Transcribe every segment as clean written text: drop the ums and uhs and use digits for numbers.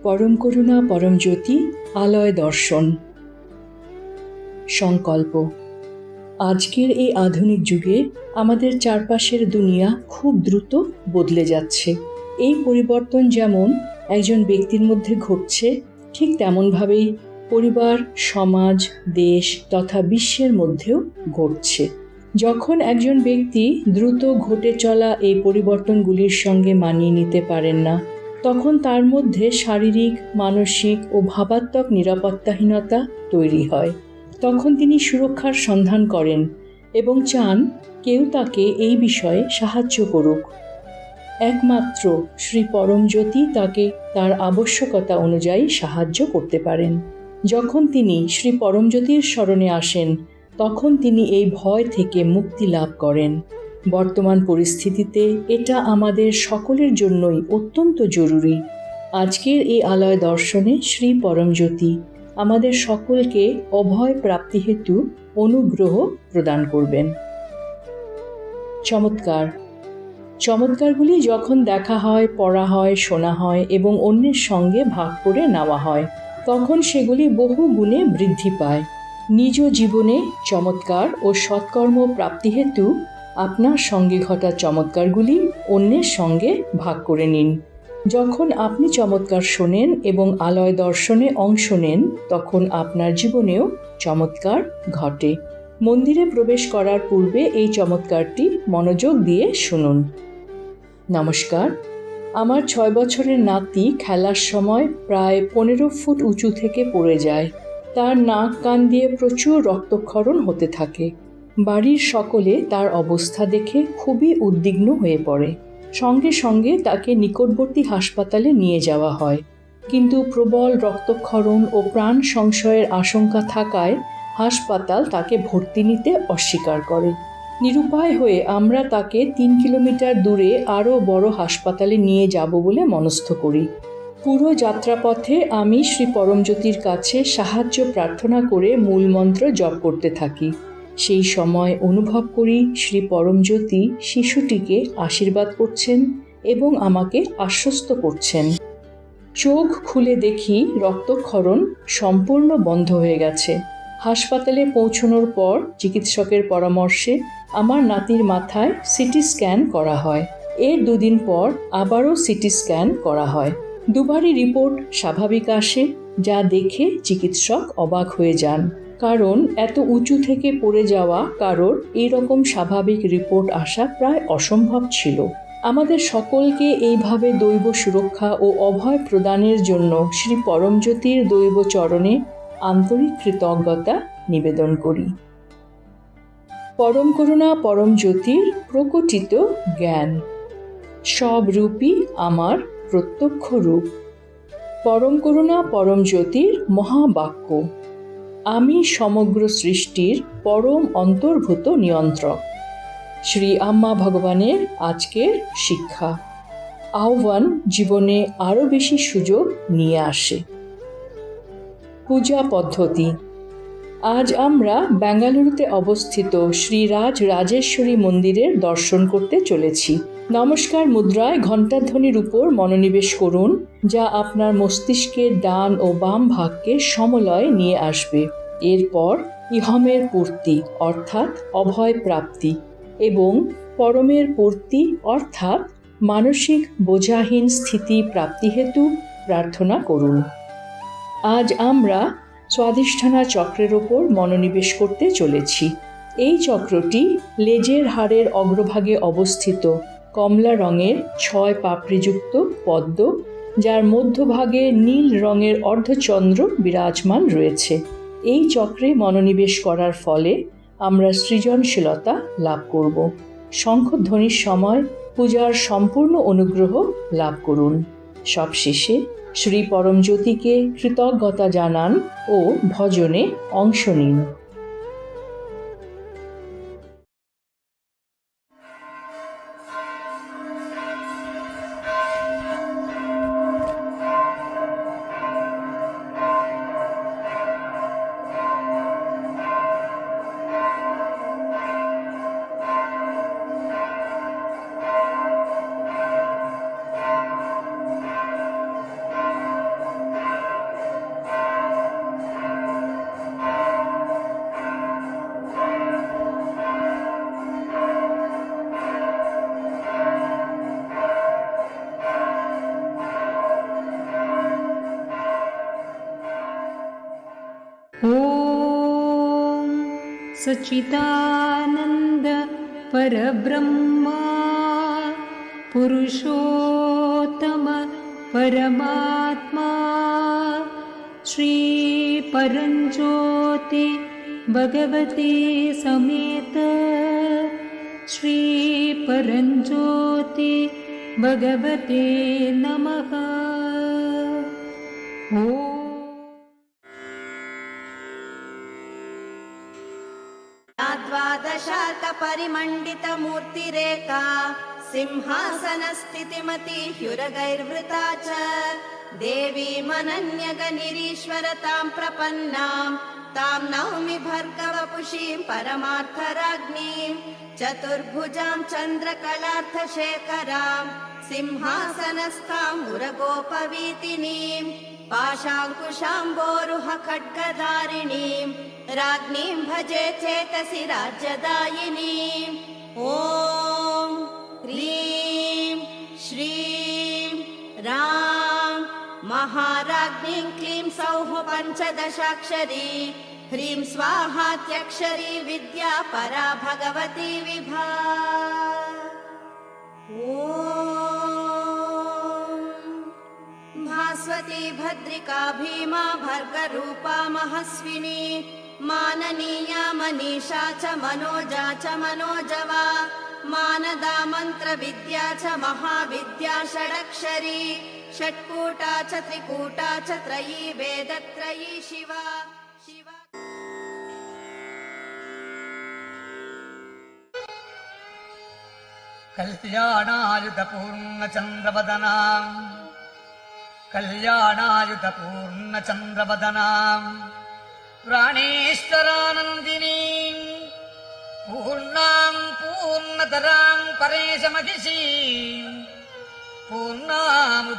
পরম করুণা পরম জ্যোতি আলয় দর্শন। সংকল্প। আজকের এই আধুনিক যুগে আমাদের চারপাশের দুনিয়া খুব দ্রুত বদলে যাচ্ছে। এই পরিবর্তন যেমন একজন ব্যক্তির মধ্যে ঘটছে, ঠিক তেমনভাবেই পরিবার, সমাজ, দেশ তথা বিশ্বের মধ্যেও ঘটছে। যখন একজন ব্যক্তি দ্রুত ঘটে চলা এই পরিবর্তনগুলির সঙ্গে মানিয়ে নিতে পারেন না, তখন তার মধ্যে শারীরিক, মানসিক ও ভাবাত্মক নিরাপত্তাহীনতা তৈরি হয়। তখন তিনি সুরক্ষার সন্ধান করেন এবং চান কেউ তাকে এই বিষয়ে সাহায্য করুক। একমাত্র শ্রী পরমজ্যোতি তাকে তার আবশ্যকতা অনুযায়ী সাহায্য করতে পারেন। যখন তিনি শ্রী পরমজ্যোতির শরণে আসেন, তখন তিনি এই ভয় থেকে মুক্তি লাভ করেন। বর্তমান পরিস্থিতিতে এটা আমাদের সকলের জন্যই অত্যন্ত জরুরি। আজকের এই আলয় দর্শনে শ্রী পরমজ্যোতি আমাদের সকলকে অভয় প্রাপ্তি হেতু অনুগ্রহ প্রদান করবেন। চমৎকারগুলি যখন দেখা হয়, পড়া হয়, শোনা হয় এবং অন্যের সঙ্গে ভাগ করে নেওয়া হয়, তখন সেগুলি বহু গুণে বৃদ্ধি পায়। নিজ জীবনে চমৎকার ও সৎকর্ম প্রাপ্তি হেতু আপনার সঙ্গে ঘটা চমৎকারগুলি অন্যের সঙ্গে ভাগ করে নিন। যখন আপনি চমৎকার শোনেন এবং আলয় দর্শনে অংশ নেন, তখন আপনার জীবনেও চমৎকার ঘটে। মন্দিরে প্রবেশ করার পূর্বে এই চমৎকারটি মনোযোগ দিয়ে শুনুন। নমস্কার। আমার 6 বছরের নাতি খেলার সময় প্রায় 15 ফুট উঁচু থেকে পড়ে যায়। তার নাক কান দিয়ে প্রচুর রক্তক্ষরণ হতে থাকে। বাড়ির সকলে তার অবস্থা দেখে খুবই উদ্বিগ্ন হয়ে পড়ে। সঙ্গে সঙ্গে তাকে নিকটবর্তী হাসপাতালে নিয়ে যাওয়া হয়, কিন্তু প্রবল রক্তক্ষরণ ও প্রাণ সংশয়ের আশঙ্কা থাকায় হাসপাতাল তাকে ভর্তি নিতে অস্বীকার করে। নিরুপায় হয়ে আমরা তাকে 3 কিলোমিটার দূরে আরও বড় হাসপাতালে নিয়ে যাব বলে মনস্থ করি। পুরো যাত্রাপথে আমি শ্রী পরমজ্যোতির কাছে সাহায্য প্রার্থনা করে মূলমন্ত্র জপ করতে থাকি। সেই সময় অনুভব করি শ্রী পরমজ্যোতি শিশুটিকে আশীর্বাদ করছেন এবং আমাকে আশ্বস্ত করছেন। চোখ খুলে দেখি রক্তক্ষরণ সম্পূর্ণ বন্ধ হয়ে গেছে। হাসপাতালে পৌঁছানোর পর চিকিৎসকের পরামর্শে আমার নাতির মাথায় সিটি স্ক্যান করা হয়। এর 2 দিন পর আবারও সিটি স্ক্যান করা হয়। দুবারই রিপোর্ট স্বাভাবিক আসে, যা দেখে চিকিৎসক অবাক হয়ে যান, কারণ এত উঁচু থেকে পড়ে যাওয়া কারোর এইরকম স্বাভাবিক রিপোর্ট আসা প্রায় অসম্ভব ছিল। আমাদের সকলকে এইভাবে দৈব সুরক্ষা ও অভয় প্রদানের জন্য শ্রী পরমজ্যোতির দৈব চরণে আন্তরিক কৃতজ্ঞতা নিবেদন করি। পরম করুণা পরম জ্যোতির প্রকটিত জ্ঞান, সব রূপই আমার প্রত্যক্ষ রূপ। পরম করুণা পরম জ্যোতির মহাবাক্য, আমি সমগ্র সৃষ্টির পরম অন্তর্ভূত নিয়ন্ত্রক। শ্রী আম্মা ভগবানের আজকের শিক্ষা, আহ্বান জীবনে আরও বেশি সুযোগ নিয়ে আসে। পূজা পদ্ধতি। আজ আমরা বেঙ্গালুরুতে অবস্থিত শ্রী রাজরাজেশ্বরী মন্দিরের দর্শন করতে চলেছি। নমস্কার মুদ্রায় ঘণ্টাধ্বনির উপর মনোনিবেশ করুন, যা আপনার মস্তিষ্কের ডান ও বাম ভাগকে সমলয় নিয়ে আসবে। এরপর ইহমের পূর্তি অর্থাৎ অভয় প্রাপ্তি এবং পরমের পূর্তি অর্থাৎ মানসিক বোঝাহীন স্থিতি প্রাপ্তি হেতু প্রার্থনা করুন। আজ আমরা স্বাধিষ্ঠানা চক্রের ওপর মনোনিবেশ করতে চলেছি। এই চক্রটি লেজের হাড়ের অগ্রভাগে অবস্থিত কমলা রঙের 6 পাপড়িযুক্ত পদ্ম, যার মধ্যভাগে নীল রঙের অর্ধচন্দ্র বিরাজমান রয়েছে। এই চক্রে মনোনিবেশ করার ফলে আমরা সৃজনশীলতা লাভ করব। শঙ্খধ্বনির সময় পূজার সম্পূর্ণ অনুগ্রহ লাভ করুন। সবশেষে শ্রী পরমজ্যোতিকে কৃতজ্ঞতা জানান ও ভজনে অংশ নিন। सच्चिदानन्द परब्रह्मा पुरुषोत्तम परमात्मा श्री परञ्ज्योति भगवते समेत श्री परञ्ज्योति भगवते नमः। द्वादशार्कपरिमण्डितमूर्तिरेका सिंहासनस्थितिमती ह्युरगैर्वृता च देवीमनन्यगनिरीश्वरतां प्रपन्नां तां नौमि भर्गवपुषीं परमार्थराज्ञीं चतुर्भुजां चन्द्रकलार्थशेखरां सिंहासनस्थां मुरगोपवीतिनीं पाशाङ्कुशाम्बोरुह खड्गधारिणीं राज्ञीं भजे चेतसि राज्यदायिनीम्। ॐ ह्रीं श्रीं रां महाराज्ञीं क्लीं सौः पञ्चदशाक्षरी ह्रीं स्वाहात्यक्षरी विद्या परा भगवती विभा। भास्वती भद्रिका भीमा भर्गरूपा महस्विनी माननीया मनीषा च मनोजा च मनोजवा मानदा मन्त्रविद्या च महाविद्या षडक्षरी षट्कूटा च त्रिकूटा च त्रयी वेदत्रयी शिवा शिवा। कल्याणायुधपूर्णचन्द्रवदनां प्राणेश्वरानन्दिनीं पूर्णां पूर्णतरां परेशमहिषीं पूर्णामृतास्वादिनीं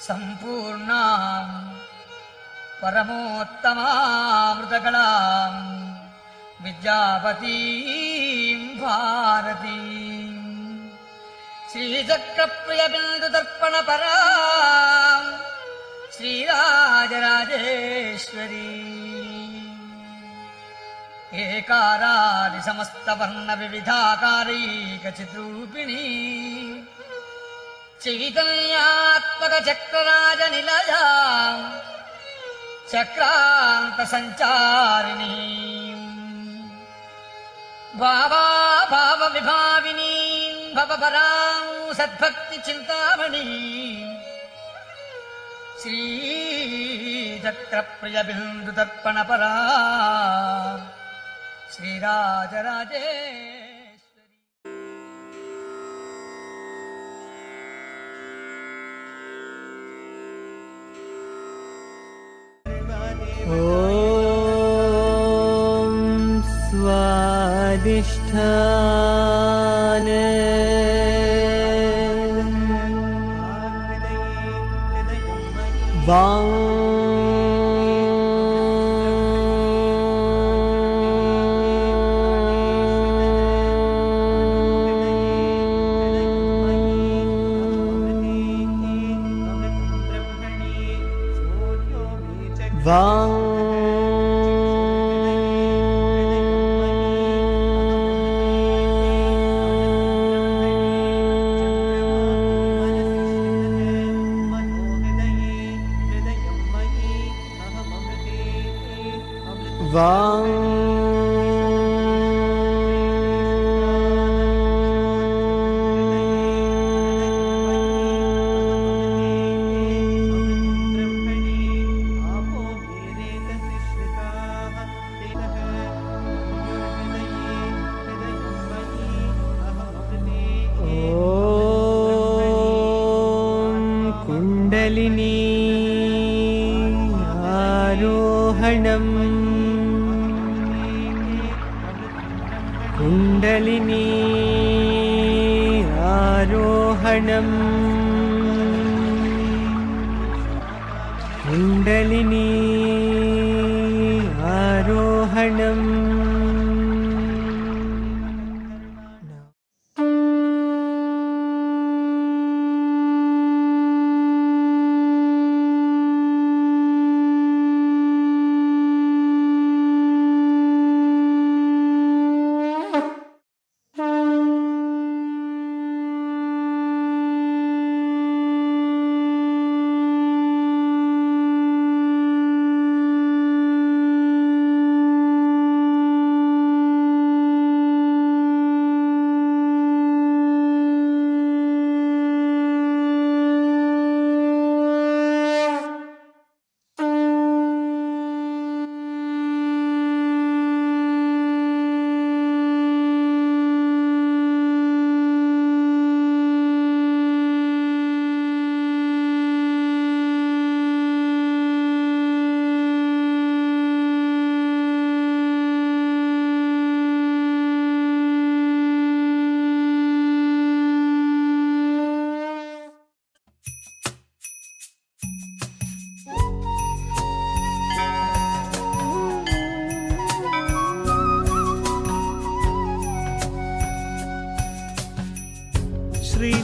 सम्पूर्णां परमोत्तमामृतकलां विद्यापतीं भारतीं श्रीचक्रप्रियबिन्दुदर्पणपरां श्रीराजराजेश्वरी एकारादिसमस्तवर्णविविधाकारैकचिद्रूपिणी चैतन्यात्मकचक्रराजनिलया चक्रान्तसञ्चारिणी भावाभावविभाविनी भवपरां सद्भक्तिचिन्तामणि श्रीचक्रप्रियबिन्दुदर्पणपरा श्रीराजराजेश्वरी। ॐ स्वादिष्ठान वां वां कुण्डलिनी आरोहणम् कुण्डलिनी आरोहणम् कुण्डलिनी आरोहणम्।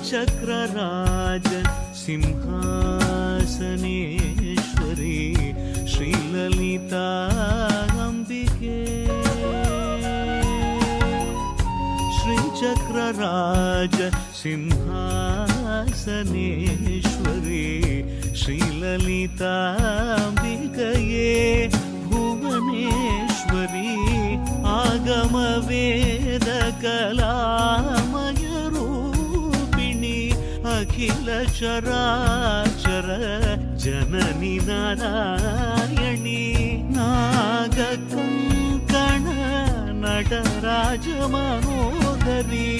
श्रीचक्रराज सिंहासनेश्वरी श्रीललिताम्बिके श्रीचक्रराज सिंहासनेश्वरी श्रीललिताम्बिकये भुवनेश्वरी आगमवेदकलामयरूपिणी अखिल चराचर जननी नारायणी नागकङ्कण नटराज मनोदरी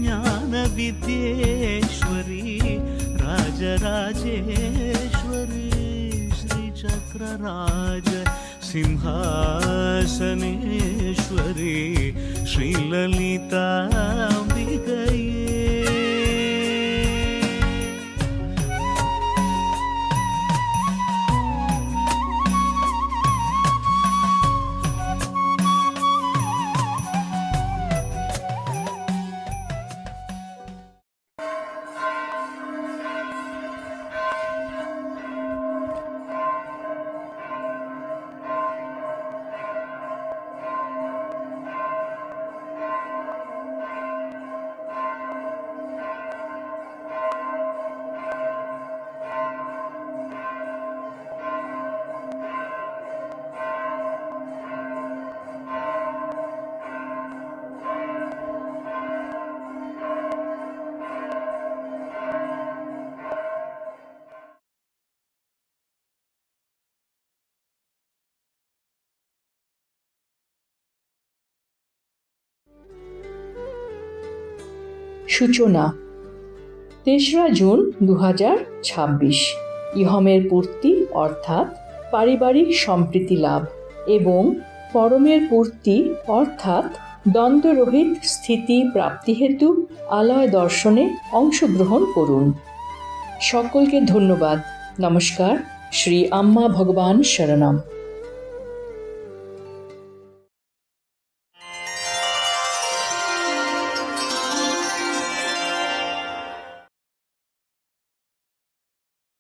ज्ञानविद्येश्वरी राजराजेश्वरी श्रीचक्रराज सिंहासनेश्वरी श्रीललिताम्बिकये সূচনা ৩রা জুন ২০২৬ ইহমের পূর্তি অর্থাৎ পারিবারিক সম্প্রীতি লাভ এবং পরমের পূর্তি অর্থাৎ দ্বন্দ্বরহিত স্থিতি প্রাপ্তি হেতু আলয় দর্শনে অংশগ্রহণ করুন। সকলকে ধন্যবাদ। নমস্কার। শ্রী আম্মা ভগবান শরণম।